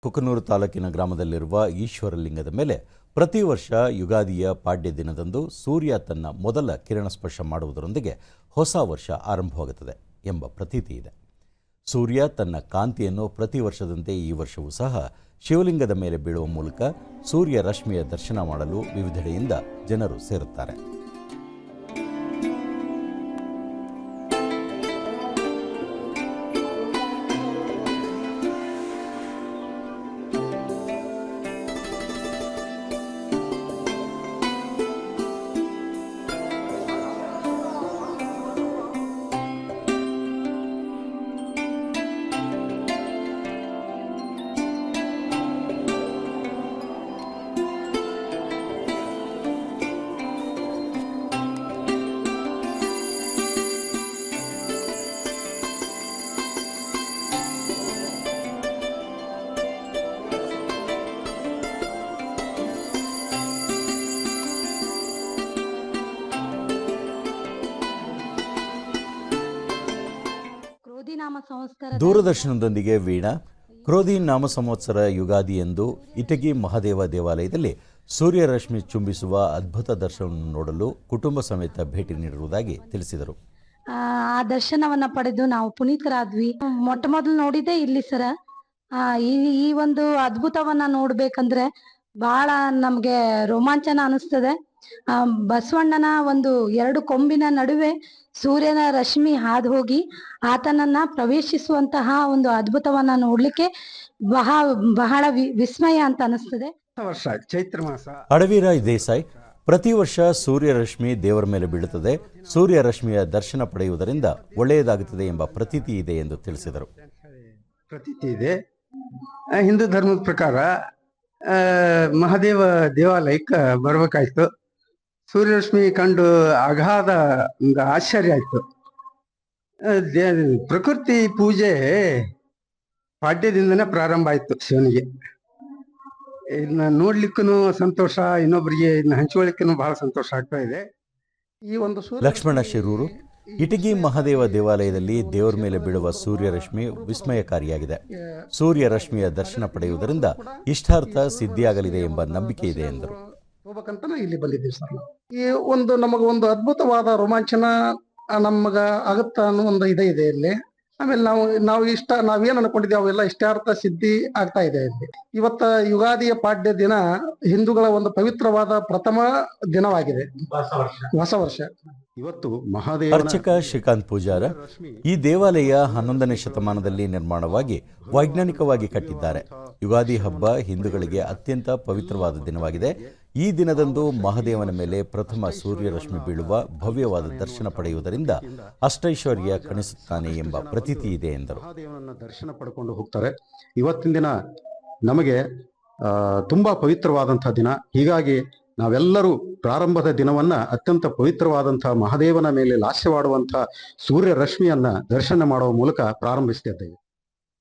ಕುಕನೂರು ತಾಲೂಕಿನ ಗ್ರಾಮದಲ್ಲಿರುವ ಈಶ್ವರಲಿಂಗದ ಮೇಲೆ ಪ್ರತಿ ವರ್ಷ ಯುಗಾದಿಯ ಪಾಡ್ಯ ದಿನದಂದು ಸೂರ್ಯ ತನ್ನ ಮೊದಲ ಕಿರಣ ಸ್ಪರ್ಶ ಮಾಡುವುದರೊಂದಿಗೆ ಹೊಸ ವರ್ಷ ಆರಂಭವಾಗುತ್ತದೆ ಎಂಬ ಪ್ರತೀತಿ ಇದೆ. ಸೂರ್ಯ ತನ್ನ ಕಾಂತಿಯನ್ನು ಪ್ರತಿ ವರ್ಷದಂತೆ ಈ ವರ್ಷವೂ ಸಹ ಶಿವಲಿಂಗದ ಮೇಲೆ ಬೀಳುವ ಮೂಲಕ ಸೂರ್ಯ ರಶ್ಮಿಯ ದರ್ಶನ ಮಾಡಲು ವಿವಿಧೆಡೆಯಿಂದ ಜನರು ಸೇರುತ್ತಾರೆ. ದೂರದರ್ಶನದೊಂದಿಗೆ ವೀಣಾ ಕ್ರೋಧಿ ನಾಮ ಸಂವತ್ಸರ ಯುಗಾದಿ ಎಂದು ಇಟಗಿ ಮಹಾದೇವ ದೇವಾಲಯದಲ್ಲಿ ಸೂರ್ಯರಶ್ಮಿ ಚುಂಬಿಸುವ ಅದ್ಭುತ ದರ್ಶನವನ್ನು ನೋಡಲು ಕುಟುಂಬ ಸಮೇತ ಭೇಟಿ ನೀಡಿರುವುದಾಗಿ ತಿಳಿಸಿದರು. ಆ ದರ್ಶನವನ್ನ ಪಡೆದು ನಾವು ಪುನೀತರಾದ್ವಿ. ಮೊಟ್ಟ ಮೊದಲು ನೋಡಿದೆ ಇಲ್ಲಿ ಸರ. ಈ ಒಂದು ಅದ್ಭುತವನ್ನ ನೋಡ್ಬೇಕಂದ್ರೆ ಬಹಳ ನಮ್ಗೆ ರೋಮಾಂಚನ ಅನಿಸ್ತದೆ. ಬಸವಣ್ಣನ ಒಂದು ಎರಡು ಕೊಂಬಿನ ನಡುವೆ ಸೂರ್ಯನ ರಶ್ಮಿ ಹಾದು ಹೋಗಿ ಆತನನ್ನ ಪ್ರವೇಶಿಸುವಂತಹ ಒಂದು ಅದ್ಭುತವನ್ನ ನೋಡ್ಲಿಕ್ಕೆ ಬಹಳ ವಿಸ್ಮಯ ಅಂತ ಅನಿಸ್ತದೆ. ಚೈತ್ರ ಮಾಸ. ಅಡವಿರಾಯ್ ದೇಸಾಯಿ ಪ್ರತಿ ವರ್ಷ ಸೂರ್ಯರಶ್ಮಿ ದೇವರ ಮೇಲೆ ಬೀಳುತ್ತದೆ. ಸೂರ್ಯರಶ್ಮಿಯ ದರ್ಶನ ಪಡೆಯುವುದರಿಂದ ಒಳ್ಳೆಯದಾಗುತ್ತದೆ ಎಂಬ ಪ್ರತೀತಿ ಇದೆ ಎಂದು ತಿಳಿಸಿದರು. ಪ್ರತೀತಿ ಇದೆ. ಹಿಂದೂ ಧರ್ಮದ ಪ್ರಕಾರ ಮಹಾದೇವ ದೇವಾಲಯಕ್ಕೆ ಬರ್ಬೇಕಾಯ್ತು. ಸೂರ್ಯರಶ್ಮಿ ಕಂಡು ಅಗಾಧ ಒಂದು ಆಶ್ಚರ್ಯ ಆಯ್ತು. ಪ್ರಕೃತಿ ಪೂಜೆ ಪಾಡ್ಯದಿಂದನೇ ಪ್ರಾರಂಭ ಆಯ್ತು. ಶಿವನಿಗೆ ಇದನ್ನ ನೋಡ್ಲಿಕ್ಕೂ ಸಂತೋಷ, ಇನ್ನೊಬ್ಬರಿಗೆ ಇದನ್ನ ಹಂಚಿಕೊಳ್ಳಿಕ್ಕೂ ಬಹಳ ಸಂತೋಷ ಆಗ್ತಾ ಇದೆ. ಈ ಒಂದು ಲಕ್ಷ್ಮಣ ಶಿರೂರು ಇಟಗಿ ಮಹಾದೇವ ದೇವಾಲಯದಲ್ಲಿ ದೇವರ ಮೇಲೆ ಬೀಳುವ ಸೂರ್ಯರಶ್ಮಿ ವಿಸ್ಮಯಕಾರಿಯಾಗಿದೆ. ಸೂರ್ಯರಶ್ಮಿಯ ದರ್ಶನ ಪಡೆಯುವುದರಿಂದ ಇಷ್ಟಾರ್ಥ ಸಿದ್ಧಿಯಾಗಲಿದೆ ಎಂಬ ನಂಬಿಕೆ ಇದೆ ಎಂದರು. ಹೋಗ್ಬೇಕಂತ ಇಲ್ಲಿ ಬಂದಿದ್ದೀವಿ ಸರ್. ಈ ಒಂದು ನಮಗೊಂದು ಅದ್ಭುತವಾದ ರೋಮಾಂಚನ ನಮಗ ಆಗುತ್ತ ಅನ್ನೋ ಒಂದು ಇದೆ ಇಲ್ಲಿ. ಆಮೇಲೆ ನಾವೇನ್ ಅನ್ಕೊಂಡಿದ್ದೀವಿ ಅವೆಲ್ಲ ಇಷ್ಟಾರ್ಥ ಸಿದ್ಧಿ ಆಗ್ತಾ ಇದೆ ಇಲ್ಲಿ. ಇವತ್ತ ಯುಗಾದಿಯ ಪಾಡ್ಯ ದಿನ ಹಿಂದೂಗಳ ಒಂದು ಪವಿತ್ರವಾದ ಪ್ರಥಮ ದಿನವಾಗಿದೆ, ಹೊಸ ವರ್ಷ. ಇವತ್ತು ಮಹಾದೇವ ಅರ್ಚಕ ಶ್ರೀಕಾಂತ್ ಪೂಜಾರ ಈ ದೇವಾಲಯ 11ನೇ ಶತಮಾನದಲ್ಲಿ ನಿರ್ಮಾಣವಾಗಿ ವೈಜ್ಞಾನಿಕವಾಗಿ ಕಟ್ಟಿದ್ದಾರೆ. ಯುಗಾದಿ ಹಬ್ಬ ಹಿಂದೂಗಳಿಗೆ ಅತ್ಯಂತ ಪವಿತ್ರವಾದ ದಿನವಾಗಿದೆ. ಈ ದಿನದಂದು ಮಹಾದೇವನ ಮೇಲೆ ಪ್ರಥಮ ಸೂರ್ಯರಶ್ಮಿ ಬೀಳುವ ಭವ್ಯವಾದ ದರ್ಶನ ಪಡೆಯುವುದರಿಂದ ಅಷ್ಟೈಶ್ವರ್ಯ ಕಣಿಸುತ್ತಾನೆ ಎಂಬ ಪ್ರತೀತಿ ಇದೆ ಎಂದರು. ಮಹಾದೇವನನ್ನ ದರ್ಶನ ಪಡ್ಕೊಂಡು ಹೋಗ್ತಾರೆ. ಇವತ್ತಿನ ದಿನ ನಮಗೆ ತುಂಬಾ ಪವಿತ್ರವಾದಂತಹ ದಿನ. ಹೀಗಾಗಿ ನಾವೆಲ್ಲರೂ ಪ್ರಾರಂಭದ ದಿನವನ್ನ ಅತ್ಯಂತ ಪವಿತ್ರವಾದಂತಹ ಮಹಾದೇವನ ಮೇಲೆ ಲಾಸ್ಯವಾಡುವಂತಹ ಸೂರ್ಯ ರಶ್ಮಿಯನ್ನ ದರ್ಶನ ಮಾಡುವ ಮೂಲಕ ಪ್ರಾರಂಭಿಸ್ತಿದ್ದೇವೆ.